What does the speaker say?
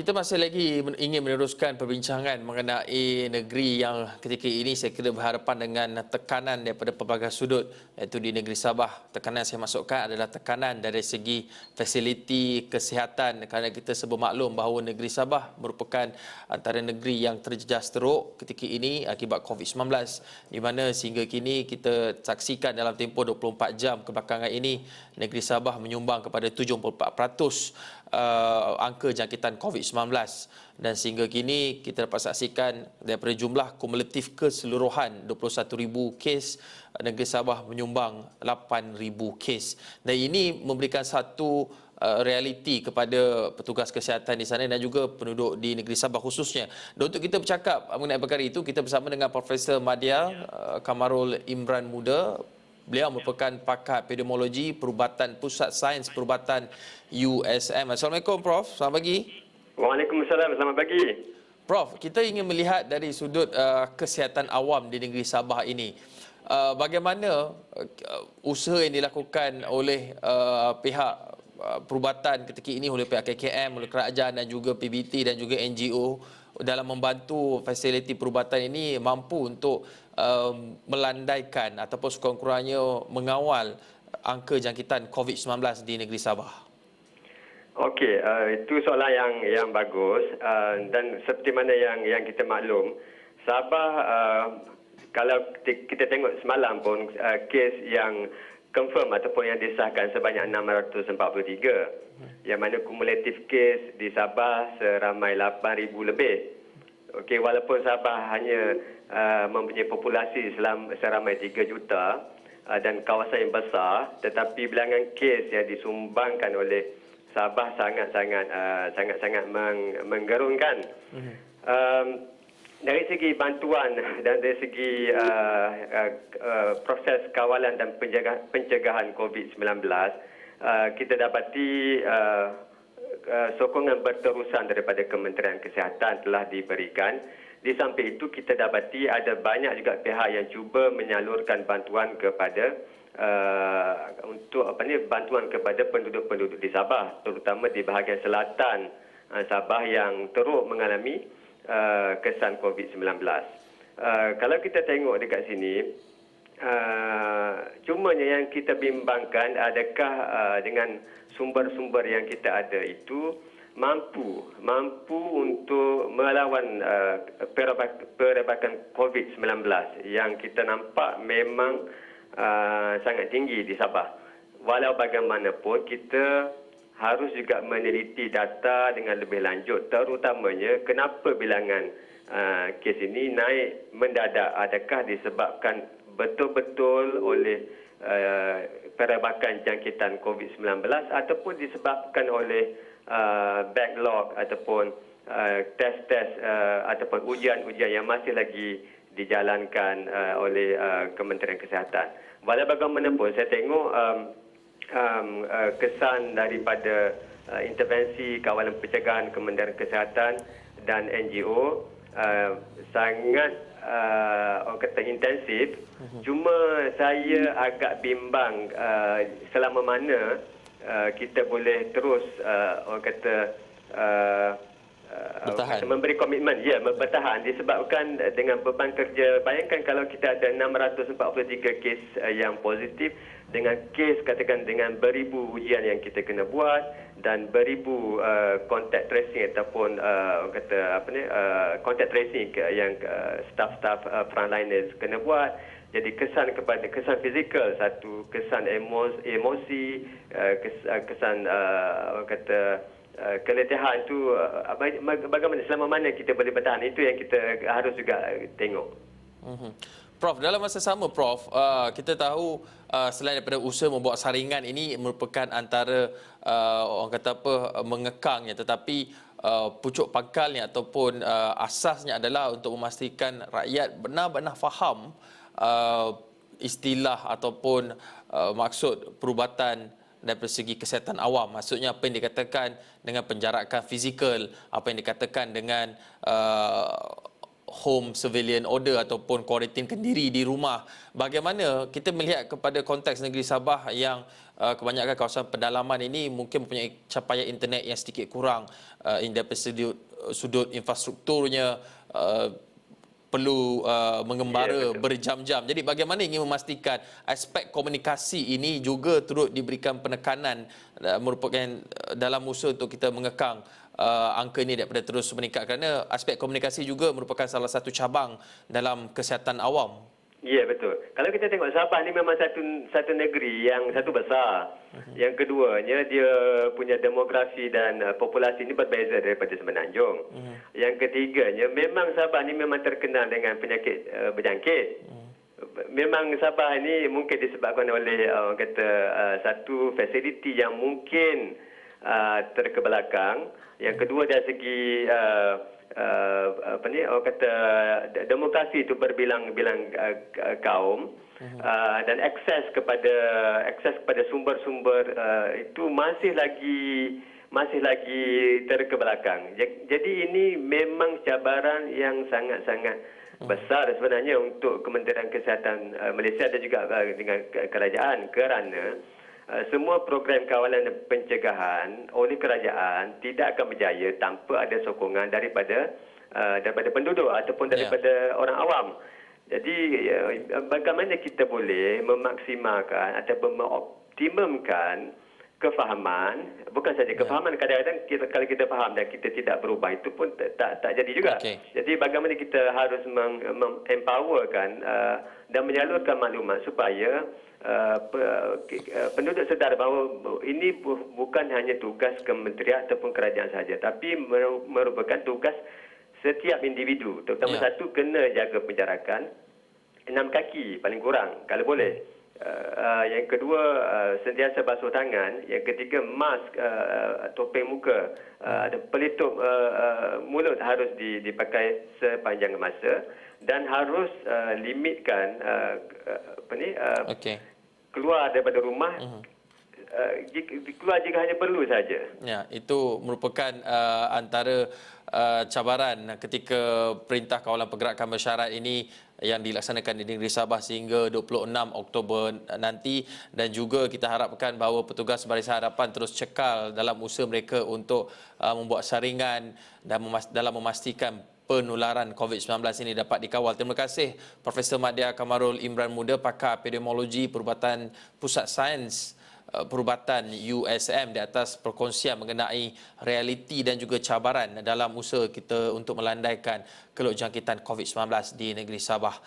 kita masih lagi ingin meneruskan perbincangan mengenai negeri yang ketika ini saya kira berhadapan dengan tekanan daripada pelbagai sudut, iaitu di negeri Sabah. Tekanan yang saya masukkan adalah tekanan dari segi fasiliti kesihatan, kerana kita semua maklum bahawa negeri Sabah merupakan antara negeri yang terjejas teruk ketika ini akibat COVID-19, di mana sehingga kini kita saksikan dalam tempoh 24 jam kebelakangan ini negeri Sabah menyumbang kepada 74% angka jangkitan COVID-19, dan sehingga kini kita dapat saksikan daripada jumlah kumulatif keseluruhan 21,000 kes, negeri Sabah menyumbang 8,000 kes, dan ini memberikan satu realiti kepada petugas kesihatan di sana dan juga penduduk di negeri Sabah khususnya. Dan untuk kita bercakap mengenai perkara itu, kita bersama dengan Profesor Madya Kamarul Imran Muda. Beliau merupakan pakar epidemiologi perubatan Pusat Sains Perubatan USM. Assalamualaikum Prof. Selamat pagi. Waalaikumsalam. Selamat pagi. Prof, kita ingin melihat dari sudut kesihatan awam di negeri Sabah ini. Bagaimana usaha yang dilakukan oleh pihak perubatan ketika ini, oleh pihak KKM, oleh kerajaan dan juga PBT dan juga NGO dalam membantu fasiliti perubatan ini mampu untuk melandaikan ataupun sekurang-kurangnya mengawal angka jangkitan COVID-19 di negeri Sabah? Okey, itu soalan yang bagus, dan seperti mana yang kita maklum, Sabah kalau kita tengok semalam pun kes yang confirm ataupun yang disahkan sebanyak 643, yang mana kumulatif kes di Sabah seramai 8,000 lebih. Okey, walaupun Sabah hanya mempunyai populasi seramai 3 juta dan kawasan yang besar, tetapi bilangan kes yang disumbangkan oleh Sabah sangat-sangat menggerunkan. Dari segi bantuan dan dari segi proses kawalan dan pencegahan COVID-19, kita dapati sokongan berterusan daripada Kementerian Kesihatan telah diberikan. Di samping itu kita dapati ada banyak juga pihak yang cuba menyalurkan bantuan kepada bantuan kepada penduduk-penduduk di Sabah, terutama di bahagian selatan Sabah yang teruk mengalami kesan COVID-19. Kalau kita tengok dekat sini, cumanya yang kita bimbangkan adakah dengan sumber-sumber yang kita ada itu mampu untuk melawan perebakan COVID-19 yang kita nampak memang sangat tinggi di Sabah. Walau bagaimanapun kita harus juga meneliti data dengan lebih lanjut, terutamanya kenapa bilangan kes ini naik mendadak. Adakah disebabkan betul-betul oleh perebakan jangkitan COVID-19 ataupun disebabkan oleh backlog ataupun test-test ataupun ujian-ujian yang masih lagi dijalankan oleh Kementerian Kesihatan. Walau bagaimanapun saya tengok kesan daripada intervensi kawalan pencegahan Kementerian Kesihatan dan NGO sangat intensif. Cuma saya agak bimbang selama mana kita boleh terus memberi komitmen, bertahan, disebabkan dengan beban kerja. Bayangkan kalau kita ada 643 kes yang positif, dengan kes katakan dengan beribu ujian yang kita kena buat dan beribu contact tracing ataupun contact tracing yang staff-staff frontliners kena buat. Jadi kesan fizikal satu, kesan emosi, kesan keletihan itu bagaimana, selama mana kita boleh bertahan, itu yang kita harus juga tengok. Prof, dalam masa sama Prof, kita tahu selain daripada usaha membuat saringan ini merupakan antara orang kata mengekangnya, tetapi pucuk pangkalnya ataupun asasnya adalah untuk memastikan rakyat benar-benar faham istilah ataupun maksud perubatan dari segi kesihatan awam. Maksudnya apa yang dikatakan dengan penjarakan fizikal, apa yang dikatakan dengan home surveillance order ataupun kuarantinkan diri di rumah. Bagaimana kita melihat kepada konteks negeri Sabah yang kebanyakan kawasan pedalaman ini mungkin mempunyai capaian internet yang sedikit kurang daripada sudut infrastrukturnya, perlu mengembara berjam-jam. Jadi bagaimana ingin memastikan aspek komunikasi ini juga turut diberikan penekanan merupakan dalam usaha untuk kita mengekang angka ini daripada terus meningkat, kerana aspek komunikasi juga merupakan salah satu cabang dalam kesihatan awam. Ya, betul. Kalau kita tengok Sabah ni memang satu negeri yang satu besar. Yang keduanya dia punya demografi dan populasi ni berbeza daripada Semenanjung. Yang ketiganya memang Sabah ni memang terkenal dengan penyakit berjangkit. Memang Sabah ni mungkin disebabkan oleh orang kata satu fasiliti yang mungkin terkebelakang. Yang kedua dari segi orang kata demokrasi itu berbilang-bilang kaum dan akses kepada sumber-sumber itu masih lagi terkebelakang. Jadi ini memang cabaran yang sangat-sangat besar sebenarnya untuk Kementerian Kesihatan Malaysia dan juga dengan kerajaan, kerana semua program kawalan dan pencegahan oleh kerajaan tidak akan berjaya tanpa ada sokongan daripada penduduk ataupun daripada orang awam. Jadi bagaimana kita boleh memaksimalkan ataupun mengoptimumkan kefahaman, bukan saja kefahaman, kadang-kadang kalau kita faham dan kita tidak berubah, itu pun tak jadi juga. Jadi bagaimana kita harus empowerkan dan menyalurkan maklumat supaya penduduk sedar bahawa ini bukan hanya tugas kementerian ataupun kerajaan sahaja, tapi merupakan tugas setiap individu. Terutama satu, kena jaga penjarakan 6 kaki paling kurang kalau boleh. Yang kedua, sentiasa basuh tangan. Yang ketiga, mask, topeng muka, pelitup mulut harus dipakai sepanjang masa, dan harus limitkan keluar daripada rumah keluar jika hanya perlu saja. Ya, itu merupakan antara cabaran ketika Perintah Kawalan Pergerakan Bersyarat ini yang dilaksanakan di negeri Sabah sehingga 26 Oktober nanti, dan juga kita harapkan bahawa petugas Barisan Harapan terus cekal dalam usaha mereka untuk membuat saringan dan dalam memastikan penularan COVID-19 ini dapat dikawal. Terima kasih Profesor Madya Kamarul Imran Muda, pakar epidemiologi Perubatan Pusat Sains Perubatan USM, di atas perkongsian mengenai realiti dan juga cabaran dalam usaha kita untuk melandaikan keluk jangkitan COVID-19 di negeri Sabah.